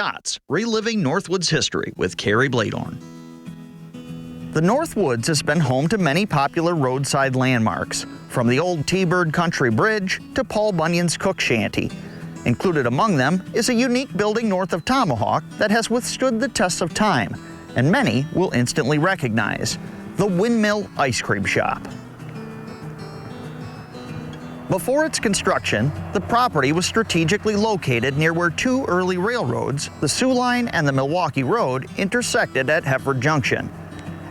Dots, Reliving Northwoods History with Kerry. The Northwoods has been home to many popular roadside landmarks, from the old T-Bird Country Bridge to Paul Bunyan's Cook Shanty. Included among them is a unique building north of Tomahawk that has withstood the test of time, and many will instantly recognize: the Windmill Ice Cream Shop. Before its construction, the property was strategically located near where two early railroads, the Sioux Line and the Milwaukee Road, intersected at Heifer Junction.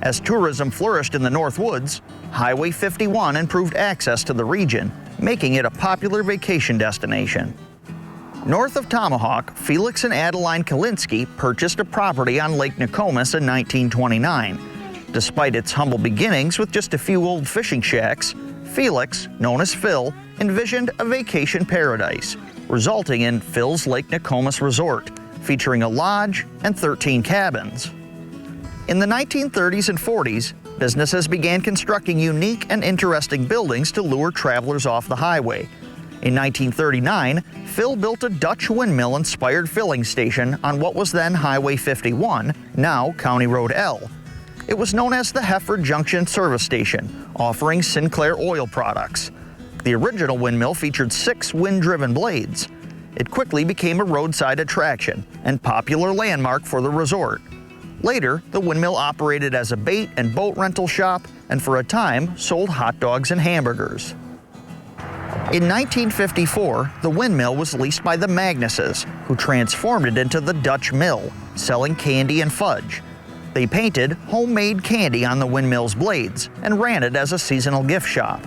As tourism flourished in the Northwoods, Highway 51 improved access to the region, making it a popular vacation destination. North of Tomahawk, Felix and Adeline Kalinsky purchased a property on Lake Nokomis in 1929. Despite its humble beginnings with just a few old fishing shacks, Felix, known as Phil, envisioned a vacation paradise, resulting in Phil's Lake Nokomis Resort, featuring a lodge and 13 cabins. In the 1930s and 40s, businesses began constructing unique and interesting buildings to lure travelers off the highway. In 1939, Phil built a Dutch windmill-inspired filling station on what was then Highway 51, now County Road L. It was known as the Heifer Junction Service Station, offering Sinclair oil products. The original windmill featured 6 wind-driven blades. It quickly became a roadside attraction and popular landmark for the resort. Later, the windmill operated as a bait and boat rental shop, and for a time sold hot dogs and hamburgers. In 1954, the windmill was leased by the Magnuses, who transformed it into the Dutch Mill, selling candy and fudge. They painted homemade candy on the windmill's blades and ran it as a seasonal gift shop.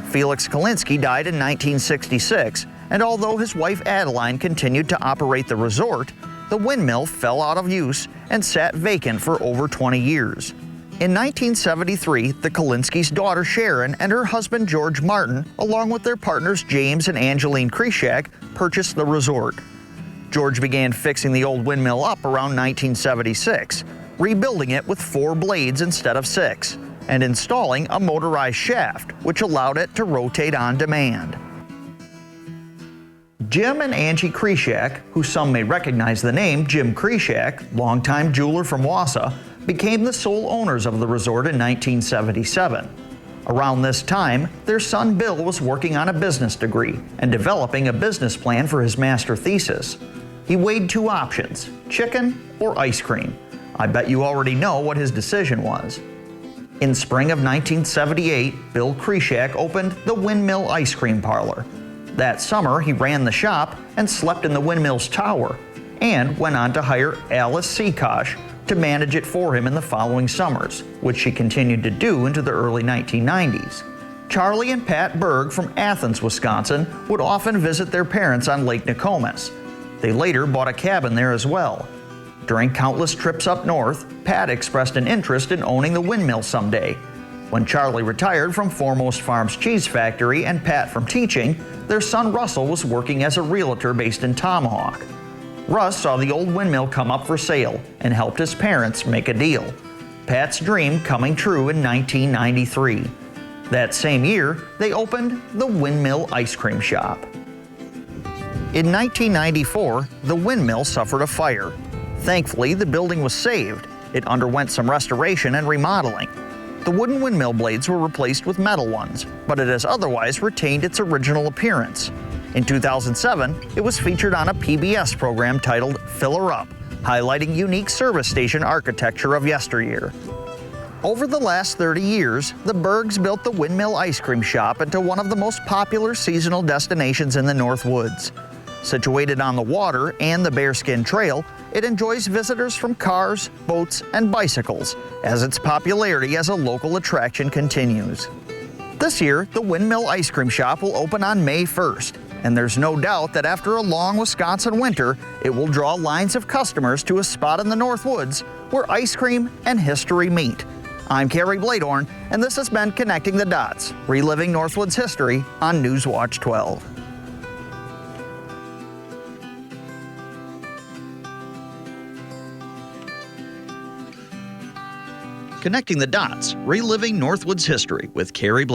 Felix Kalinsky died in 1966, and although his wife Adeline continued to operate the resort, the windmill fell out of use and sat vacant for over 20 years. In 1973, the Kalinskys' daughter Sharon and her husband George Martin, along with their partners James and Angeline Krishak, purchased the resort. George began fixing the old windmill up around 1976, rebuilding it with 4 blades instead of 6, and installing a motorized shaft, which allowed it to rotate on demand. Jim and Angie Krishak, who some may recognize the name Jim Krishak, longtime jeweler from Wausau, became the sole owners of the resort in 1977. Around this time, their son Bill was working on a business degree and developing a business plan for his master thesis. He weighed 2 options: chicken or ice cream. I bet you already know what his decision was. In spring of 1978, Bill Krishak opened the Windmill Ice Cream Parlor. That summer, he ran the shop and slept in the windmill's tower, and went on to hire Alice Seakosh to manage it for him in the following summers, which she continued to do into the early 1990s. Charlie and Pat Berg from Athens, Wisconsin, would often visit their parents on Lake Nokomis. They later bought a cabin there as well. During countless trips up north, Pat expressed an interest in owning the windmill someday. When Charlie retired from Foremost Farms Cheese Factory and Pat from teaching, their son Russell was working as a realtor based in Tomahawk. Russ saw the old windmill come up for sale and helped his parents make a deal. Pat's dream coming true in 1993. That same year, they opened the Windmill Ice Cream Shop. In 1994, the windmill suffered a fire. Thankfully, the building was saved. It underwent some restoration and remodeling. The wooden windmill blades were replaced with metal ones, but it has otherwise retained its original appearance. In 2007, it was featured on a PBS program titled Fill 'Er Up, highlighting unique service station architecture of yesteryear. Over the last 30 years, the Bergs built the Windmill Ice Cream Shop into one of the most popular seasonal destinations in the Northwoods. Situated on the water and the Bearskin Trail, it enjoys visitors from cars, boats, and bicycles as its popularity as a local attraction continues. This year, the Windmill Ice Cream Shop will open on May 1st, and there's no doubt that after a long Wisconsin winter, it will draw lines of customers to a spot in the Northwoods where ice cream and history meet. I'm Kerry, and this has been Connecting the Dots, Reliving Northwoods History on Newswatch 12. Connecting the Dots, Reliving Northwoods History with Kerry.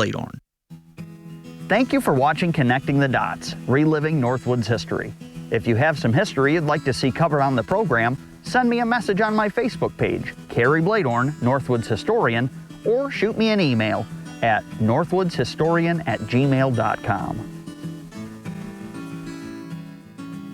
Thank you for watching Connecting the Dots, Reliving Northwoods History. If you have some history you'd like to see covered on the program, send me a message on my Facebook page, Kerry Bladorn, Northwoods Historian, or shoot me an email at northwoodshistorian@gmail.com.